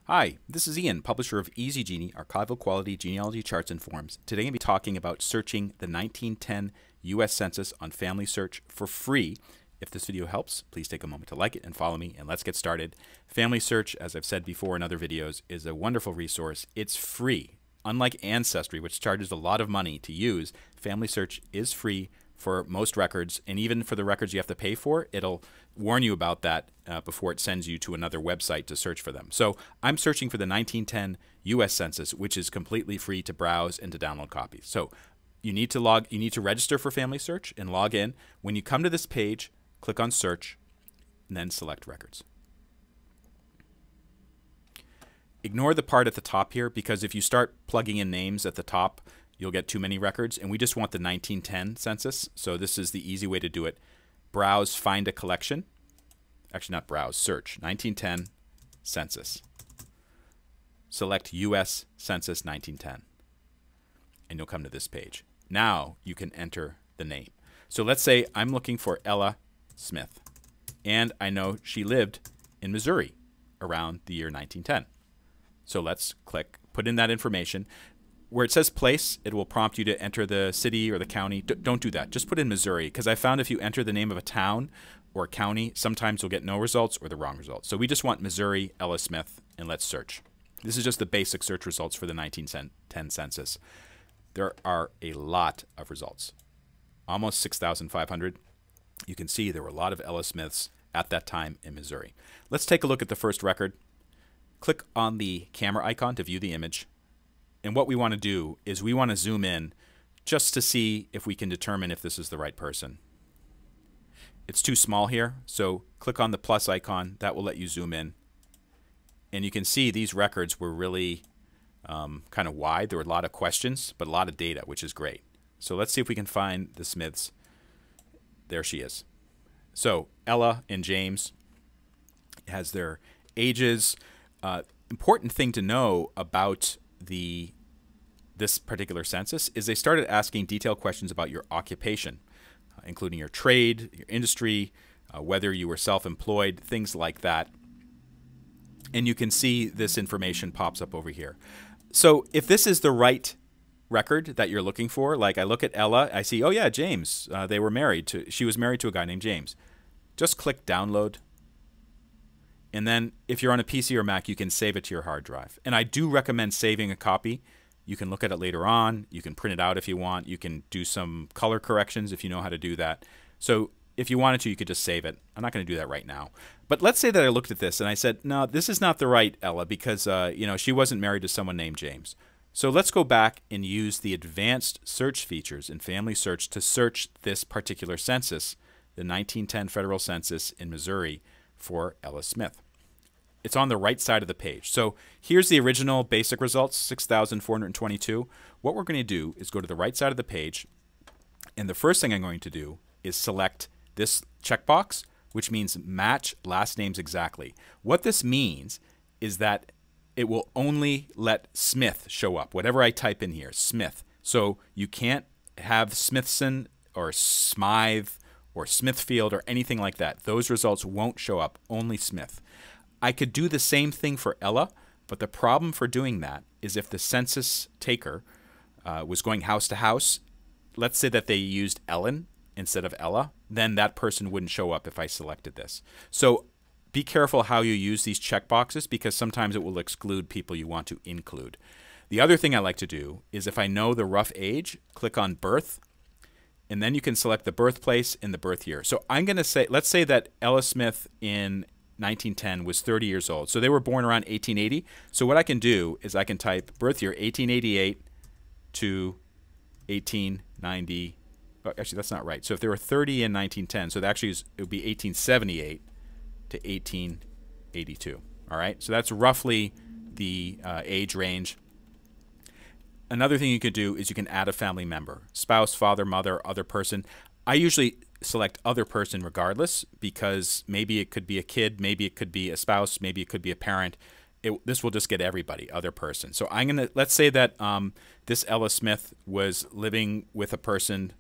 Hi, this is Ian, publisher of EasyGenie, archival quality genealogy charts and forms. Today I'm going to be talking about searching the 1910 U.S. Census on FamilySearch for free. If this video helps, please take a moment to like it and follow me, and let's get started. FamilySearch, as I've said before in other videos, is a wonderful resource. It's free. Unlike Ancestry, which charges a lot of money to use, FamilySearch is free for most records, and even for the records you have to pay for, it'll warn you about that before it sends you to another website to search for them. So I'm searching for the 1910 U.S. Census, which is completely free to browse and to download copies. So you need to register for FamilySearch and log in. When you come to this page, click on Search, and then select Records. Ignore the part at the top here, because if you start plugging in names at the top, you'll get too many records, and we just want the 1910 census. So this is the easy way to do it. Browse, find a collection. Actually, not browse, search. 1910 census. Select U.S. Census 1910. And you'll come to this page. Now you can enter the name. So let's say I'm looking for Ella Smith, and I know she lived in Missouri around the year 1910. So let's click, put in that information. Where it says place, it will prompt you to enter the city or the county. Don't do that. Just put in Missouri, because I found if you enter the name of a town or a county, sometimes you'll get no results or the wrong results. So we just want Missouri, Ella Smith, and let's search. This is just the basic search results for the 1910 census. There are a lot of results, almost 6,500. You can see there were a lot of Ella Smiths at that time in Missouri. Let's take a look at the first record. Click on the camera icon to view the image. And what we want to do is we want to zoom in just to see if we can determine if this is the right person. It's too small here, so click on the plus icon. That will let you zoom in. And you can see these records were really kind of wide. There were a lot of questions, but a lot of data, which is great. So let's see if we can find the Smiths. There she is. So Ella and James has their ages. Important thing to know about this particular census is they started asking detailed questions about your occupation, including your trade, your industry, whether you were self-employed, things like that. And you can see this information pops up over here. So if this is the right record that you're looking for, like I look at Ella, I see, oh yeah, James, they were married to, she was married to a guy named James. Just click download. And then if you're on a PC or Mac, you can save it to your hard drive. And I do recommend saving a copy. You can look at it later on. You can print it out if you want. You can do some color corrections if you know how to do that. So if you wanted to, you could just save it. I'm not going to do that right now. But let's say that I looked at this and I said, no, this is not the right Ella, because she wasn't married to someone named James. So let's go back and use the advanced search features in FamilySearch to search this particular census, the 1910 federal census in Missouri, for Ella Smith. It's on the right side of the page. So here's the original basic results, 6,422. What we're going to do is go to the right side of the page, and the first thing I'm going to do is select this checkbox, which means match last names exactly. What this means is that it will only let Smith show up, whatever I type in here, Smith. So you can't have Smithson or Smythe or Smithfield or anything like that. Those results won't show up, only Smith. I could do the same thing for Ella, but the problem for doing that is if the census taker was going house to house, let's say that they used Ellen instead of Ella, then that person wouldn't show up if I selected this. So be careful how you use these checkboxes, because sometimes it will exclude people you want to include. The other thing I like to do is if I know the rough age, click on birth, and then you can select the birthplace and the birth year. So I'm going to say, let's say that Ella Smith in 1910 was 30 years old. So they were born around 1880. So what I can do is I can type birth year 1888 to 1890. Oh, actually, that's not right. So if they were 30 in 1910, so it would be 1878 to 1882. All right. So that's roughly the age range. Another thing you could do is you can add a family member, spouse, father, mother, other person. I usually select other person regardless, because maybe it could be a kid, maybe it could be a spouse, maybe it could be a parent. This will just get everybody, other person. So I'm going to, let's say that this Ella Smith was living with a person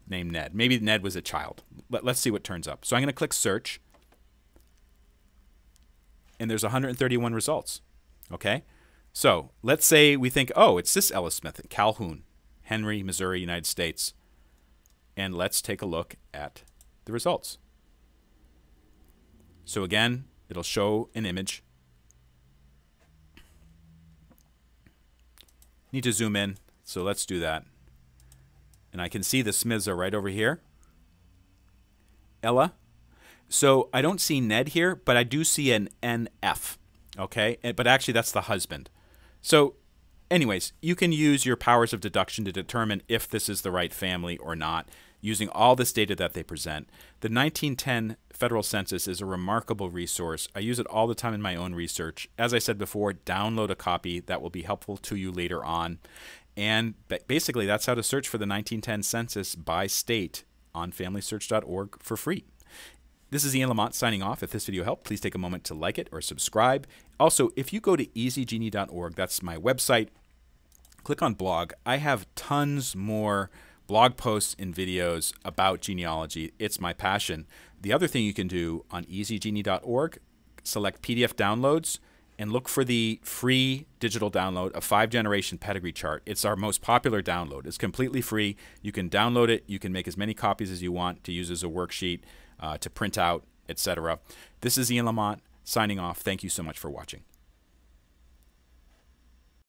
named Ned. Maybe Ned was a child. Let's see what turns up. So I'm going to click search. and there's 131 results. Okay? So let's say we think, oh, it's this Ellis Smith in Calhoun, Henry, Missouri, United States. And let's take a look at the results. So again, it'll show an image. Need to zoom in, so let's do that. And I can see the Smiths are right over here. Ella. So I don't see Ned here, but I do see an NF. Okay? But actually, that's the husband. So anyways, you can use your powers of deduction to determine if this is the right family or not, using all this data that they present. The 1910 Federal Census is a remarkable resource. I use it all the time in my own research. As I said before, download a copy. That will be helpful to you later on. And basically, that's how to search for the 1910 census by state on FamilySearch.org for free. This is Ian Lamont signing off. If this video helped, please take a moment to like it or subscribe. Also, if you go to easygenie.org, that's my website, click on blog. I have tons more blog posts and videos about genealogy. It's my passion. The other thing you can do on easygenie.org, select PDF downloads and look for the free digital download, a 5-generation pedigree chart. It's our most popular download. It's completely free. You can download it. You can make as many copies as you want to use as a worksheet, to print out, etc. This is Ian Lamont signing off. Thank you so much for watching.